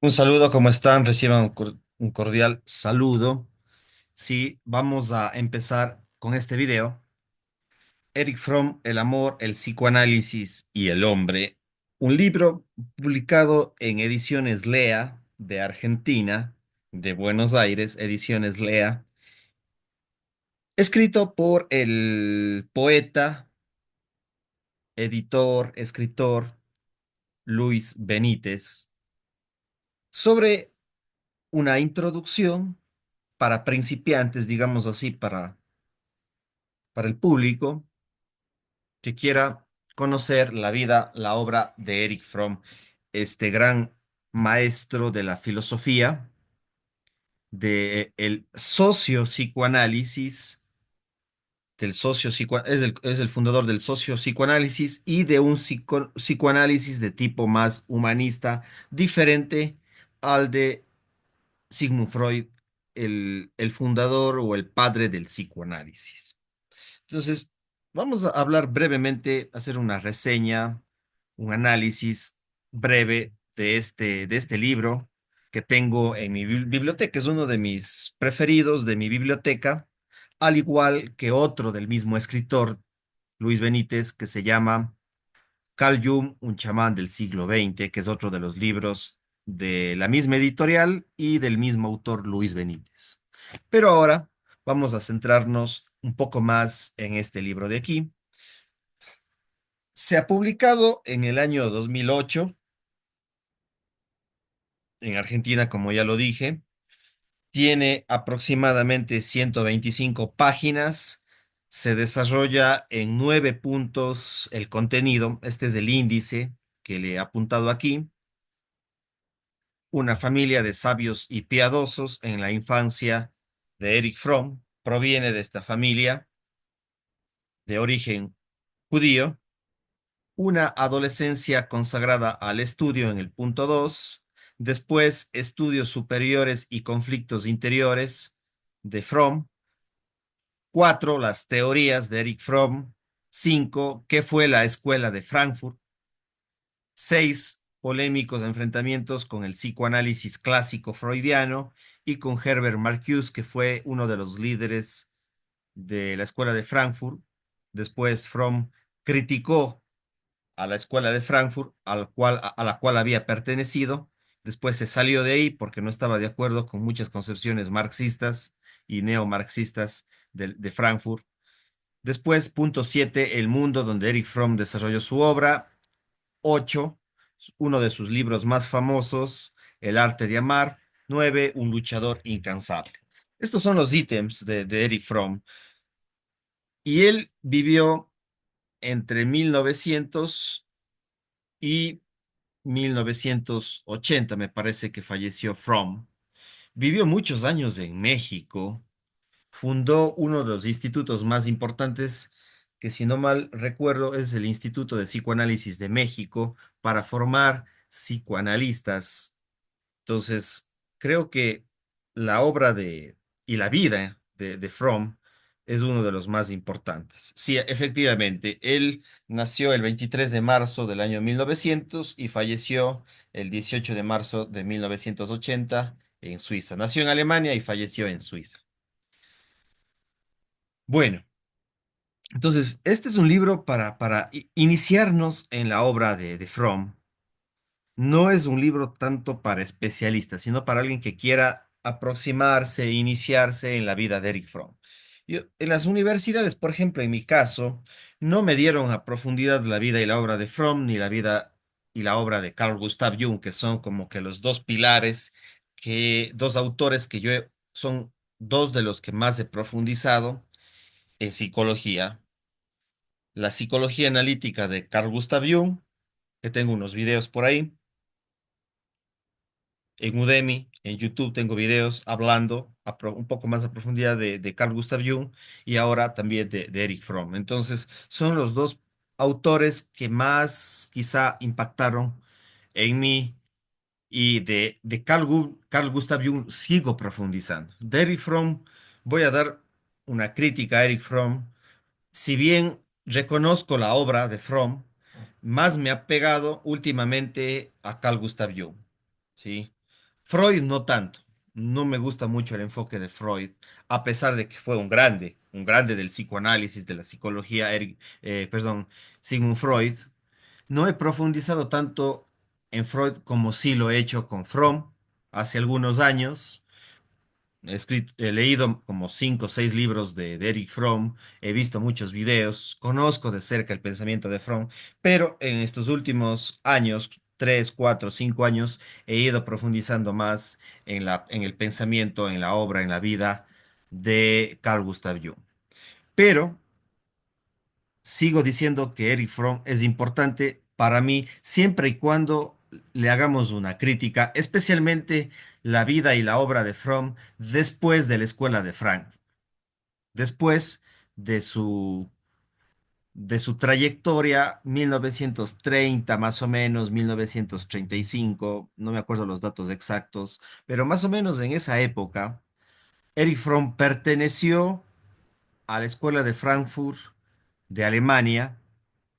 Un saludo, ¿cómo están? Reciban un cordial saludo. Sí, vamos a empezar con este video. Eric Fromm, El amor, el psicoanálisis y el hombre. Un libro publicado en Ediciones Lea de Argentina, de Buenos Aires, Ediciones Lea, escrito por el poeta, editor, escritor Luis Benítez, sobre una introducción para principiantes, digamos así, para el público que quiera conocer la vida, la obra de Eric Fromm, este gran maestro de la filosofía, de el socio-psicoanálisis, es el fundador del socio-psicoanálisis y de un psicoanálisis de tipo más humanista, diferente al de Sigmund Freud, el fundador o el padre del psicoanálisis. Entonces, vamos a hablar brevemente, hacer una reseña, un análisis breve de este libro que tengo en mi biblioteca. Es uno de mis preferidos de mi biblioteca, al igual que otro del mismo escritor, Luis Benítez, que se llama Carl Jung, un chamán del siglo XX, que es otro de los libros de la misma editorial y del mismo autor, Luis Benítez. Pero ahora vamos a centrarnos un poco más en este libro de aquí. Se ha publicado en el año 2008 en Argentina, como ya lo dije. Tiene aproximadamente 125 páginas. Se desarrolla en 9 puntos el contenido. Este es el índice que le he apuntado aquí. Una familia de sabios y piadosos en la infancia de Eric Fromm. Proviene de esta familia de origen judío. Una adolescencia consagrada al estudio en el punto 2. Después, estudios superiores y conflictos interiores de Fromm. 4. Las teorías de Eric Fromm. 5. ¿Qué fue la escuela de Frankfurt? 6. Polémicos enfrentamientos con el psicoanálisis clásico freudiano y con Herbert Marcuse, que fue uno de los líderes de la escuela de Frankfurt. Después, Fromm criticó a la escuela de Frankfurt, a la cual había pertenecido. Después se salió de ahí porque no estaba de acuerdo con muchas concepciones marxistas y neomarxistas de Frankfurt. Después, punto 7, el mundo donde Eric Fromm desarrolló su obra. 8, uno de sus libros más famosos, El arte de amar. 9, un luchador incansable. Estos son los ítems de Eric Fromm. Y él vivió entre 1900 y 1980, me parece que falleció Fromm. Vivió muchos años en México. Fundó uno de los institutos más importantes, que si no mal recuerdo es el Instituto de Psicoanálisis de México, para formar psicoanalistas. Entonces, creo que la obra y la vida de Fromm es uno de los más importantes. Sí, efectivamente, él nació el 23 de marzo del año 1900 y falleció el 18 de marzo de 1980 en Suiza. Nació en Alemania y falleció en Suiza. Bueno, entonces, este es un libro para iniciarnos en la obra de Fromm. No es un libro tanto para especialistas, sino para alguien que quiera aproximarse e iniciarse en la vida de Eric Fromm. En las universidades, por ejemplo, en mi caso, no me dieron a profundidad la vida y la obra de Fromm, ni la vida y la obra de Carl Gustav Jung, que son como que los dos pilares, dos autores que son dos de los que más he profundizado en psicología. La psicología analítica de Carl Gustav Jung, que tengo unos videos por ahí. En Udemy, en YouTube tengo videos hablando un poco más a profundidad de Carl Gustav Jung y ahora también de Eric Fromm. Entonces, son los dos autores que más quizá impactaron en mí y de Carl Gustav Jung sigo profundizando. De Eric Fromm voy a dar una crítica a Eric Fromm. Si bien reconozco la obra de Fromm, más me ha pegado últimamente a Carl Gustav Jung, ¿sí? Freud no tanto. No me gusta mucho el enfoque de Freud, a pesar de que fue un grande del psicoanálisis, de la psicología, perdón, Sigmund Freud. No he profundizado tanto en Freud como sí lo he hecho con Fromm hace algunos años. He leído como 5 o 6 libros de Eric Fromm, he visto muchos videos, conozco de cerca el pensamiento de Fromm, pero en estos últimos años, 3, 4, 5 años, he ido profundizando más en el pensamiento, en la obra, en la vida de Carl Gustav Jung. Pero sigo diciendo que Eric Fromm es importante para mí siempre y cuando le hagamos una crítica, especialmente la vida y la obra de Fromm después de la escuela de Frankfurt, después de su trayectoria, 1930 más o menos, 1935, no me acuerdo los datos exactos, pero más o menos en esa época, Eric Fromm perteneció a la escuela de Frankfurt de Alemania,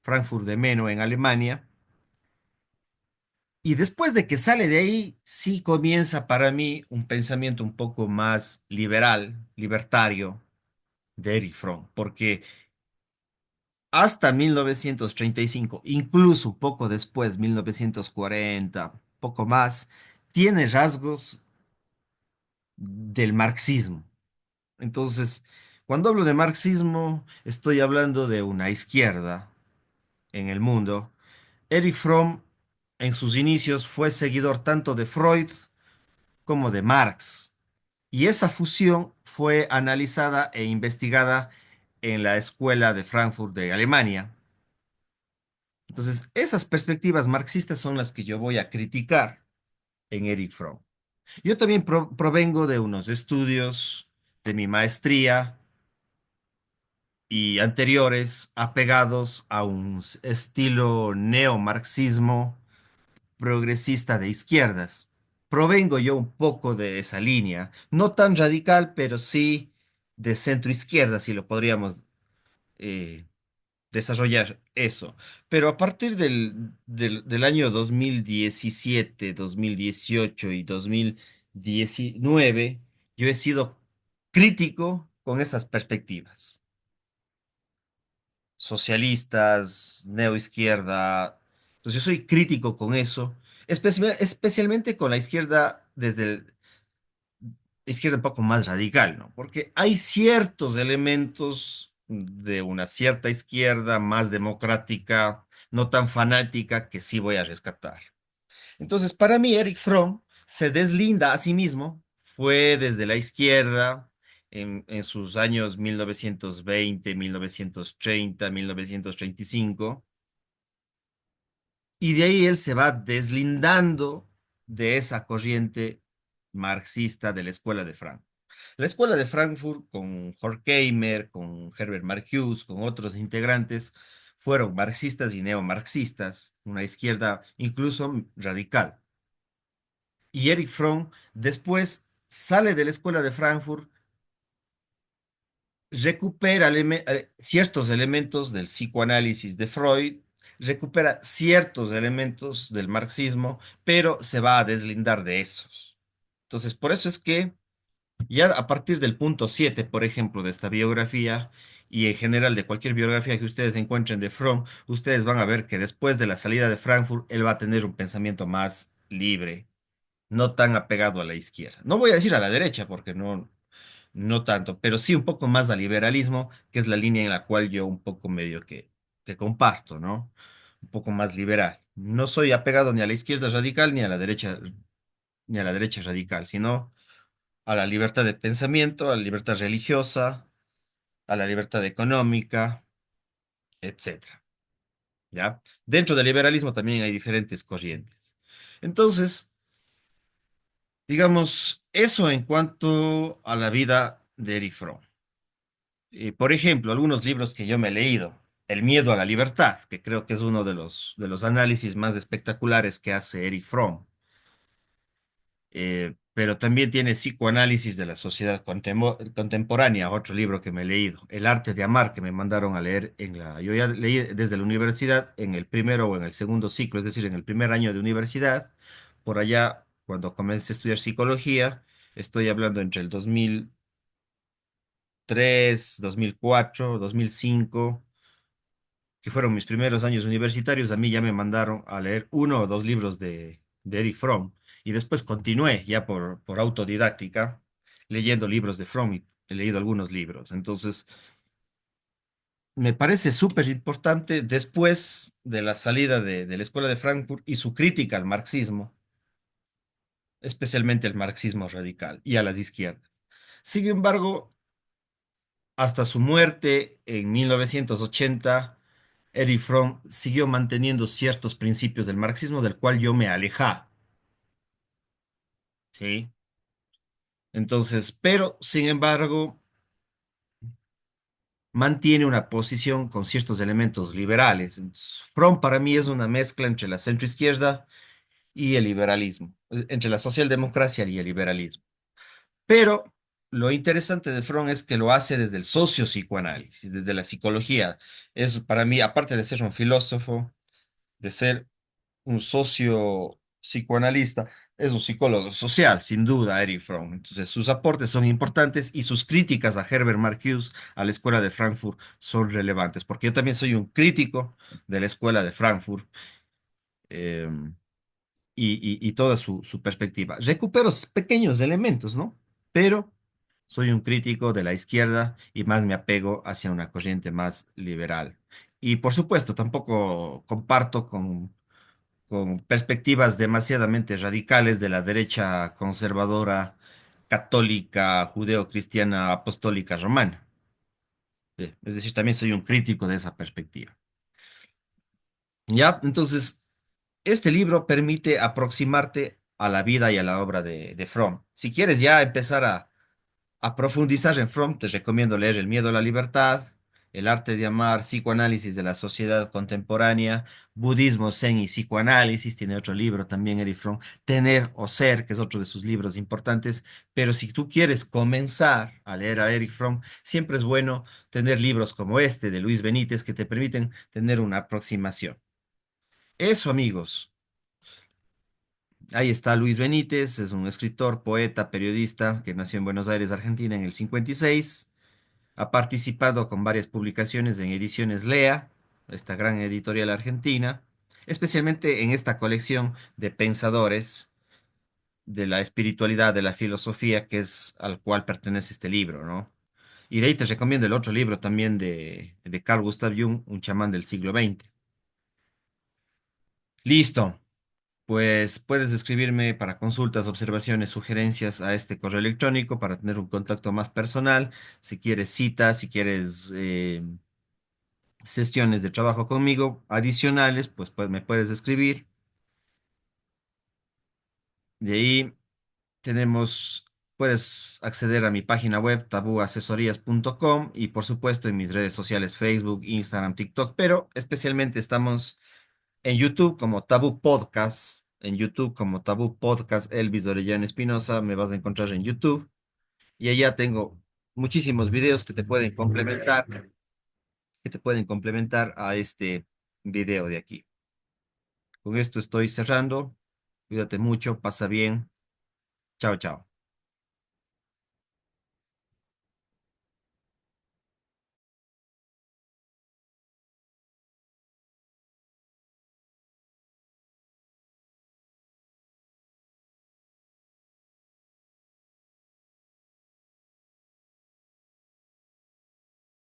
Frankfurt de Meno en Alemania. Y después de que sale de ahí, sí comienza para mí un pensamiento un poco más liberal, libertario de Erich Fromm, porque hasta 1935, incluso un poco después, 1940, poco más, tiene rasgos del marxismo. Entonces, cuando hablo de marxismo, estoy hablando de una izquierda en el mundo. Erich Fromm en sus inicios fue seguidor tanto de Freud como de Marx, y esa fusión fue analizada e investigada en la Escuela de Frankfurt de Alemania. Entonces, esas perspectivas marxistas son las que yo voy a criticar en Erich Fromm. Yo también provengo de unos estudios de mi maestría y anteriores apegados a un estilo neomarxismo progresista de izquierdas. Provengo yo un poco de esa línea, no tan radical, pero sí de centro izquierda, si lo podríamos eh, desarrollar eso. Pero a partir del año 2017, 2018 y 2019, yo he sido crítico con esas perspectivas socialistas, neoizquierda. Entonces yo soy crítico con eso, especialmente con la izquierda desde izquierda un poco más radical, ¿no? Porque hay ciertos elementos de una cierta izquierda más democrática, no tan fanática, que sí voy a rescatar. Entonces, para mí, Eric Fromm se deslinda a sí mismo, fue desde la izquierda en sus años 1920, 1930, 1935, y de ahí él se va deslindando de esa corriente marxista de la escuela de Frankfurt. La escuela de Frankfurt, con Horkheimer, con Herbert Marcuse, con otros integrantes, fueron marxistas y neomarxistas, una izquierda incluso radical. Y Erich Fromm después sale de la escuela de Frankfurt, recupera ciertos elementos del psicoanálisis de Freud, recupera ciertos elementos del marxismo, pero se va a deslindar de esos. Entonces, por eso es que ya a partir del punto 7, por ejemplo, de esta biografía, y en general de cualquier biografía que ustedes encuentren de Fromm, ustedes van a ver que después de la salida de Frankfurt, él va a tener un pensamiento más libre, no tan apegado a la izquierda. No voy a decir a la derecha, porque no, no tanto, pero sí un poco más al liberalismo, que es la línea en la cual yo un poco medio que comparto, ¿no? Un poco más liberal. No soy apegado ni a la izquierda radical ni a la derecha radical, sino a la libertad de pensamiento, a la libertad religiosa, a la libertad económica, etcétera. ¿Ya? Dentro del liberalismo también hay diferentes corrientes. Entonces, digamos, eso en cuanto a la vida de Erich Fromm. Por ejemplo, algunos libros que yo me he leído. El miedo a la libertad, que creo que es uno de los análisis más espectaculares que hace Erich Fromm. Pero también tiene psicoanálisis de la sociedad contemporánea, otro libro que me he leído. El arte de amar, que me mandaron a leer yo ya leí desde la universidad en el primero o en el segundo ciclo, es decir, en el primer año de universidad, por allá. cuando comencé a estudiar psicología, estoy hablando entre el 2003, 2004, 2005, que fueron mis primeros años universitarios. A mí ya me mandaron a leer uno o dos libros de Eric Fromm y después continué ya por autodidáctica leyendo libros de Fromm y he leído algunos libros. Entonces, me parece súper importante después de la salida de la Escuela de Frankfurt y su crítica al marxismo, especialmente el marxismo radical y a las izquierdas. Sin embargo, hasta su muerte en 1980, Erich Fromm siguió manteniendo ciertos principios del marxismo del cual yo me alejaba, ¿sí? Entonces, pero sin embargo, mantiene una posición con ciertos elementos liberales. Entonces, Fromm para mí es una mezcla entre la centroizquierda y el liberalismo, entre la socialdemocracia y el liberalismo. Pero lo interesante de Fromm es que lo hace desde el socio-psicoanálisis, desde la psicología. Es para mí, aparte de ser un filósofo, de ser un socio psicoanalista, es un psicólogo social, sin duda, Erich Fromm. Entonces, sus aportes son importantes y sus críticas a Herbert Marcuse, a la Escuela de Frankfurt, son relevantes, porque yo también soy un crítico de la Escuela de Frankfurt. em, y toda su perspectiva. Recupero pequeños elementos, ¿no? Pero soy un crítico de la izquierda y más me apego hacia una corriente más liberal. Y por supuesto, tampoco comparto con perspectivas demasiadamente radicales de la derecha conservadora, católica, judeo-cristiana, apostólica, romana. Es decir, también soy un crítico de esa perspectiva. ¿Ya? Entonces, este libro permite aproximarte a la vida y a la obra de Fromm. Si quieres ya empezar a profundizar en Fromm, te recomiendo leer El miedo a la libertad, El arte de amar, Psicoanálisis de la sociedad contemporánea, Budismo, Zen y psicoanálisis. Tiene otro libro también, Eric Fromm, Tener o Ser, que es otro de sus libros importantes. Pero si tú quieres comenzar a leer a Eric Fromm, siempre es bueno tener libros como este de Luis Benítez que te permiten tener una aproximación. Eso, amigos. Ahí está Luis Benítez, es un escritor, poeta, periodista que nació en Buenos Aires, Argentina, en el 56. Ha participado con varias publicaciones en Ediciones Lea, esta gran editorial argentina, especialmente en esta colección de pensadores de la espiritualidad, de la filosofía, que es al cual pertenece este libro, ¿no? Y de ahí te recomiendo el otro libro también de Carl Gustav Jung, Un chamán del siglo XX. Listo. Pues puedes escribirme para consultas, observaciones, sugerencias a este correo electrónico para tener un contacto más personal. Si quieres citas, si quieres sesiones de trabajo conmigo adicionales, pues me puedes escribir. De ahí tenemos, puedes acceder a mi página web tabuasesorías.com y por supuesto en mis redes sociales Facebook, Instagram, TikTok, pero especialmente estamos en YouTube como Tabú Podcast, en YouTube como Tabú Podcast Elvis Orellana Espinosa, me vas a encontrar en YouTube y allá tengo muchísimos videos que te pueden complementar a este video de aquí. Con esto estoy cerrando. Cuídate mucho, pasa bien. Chao, chao.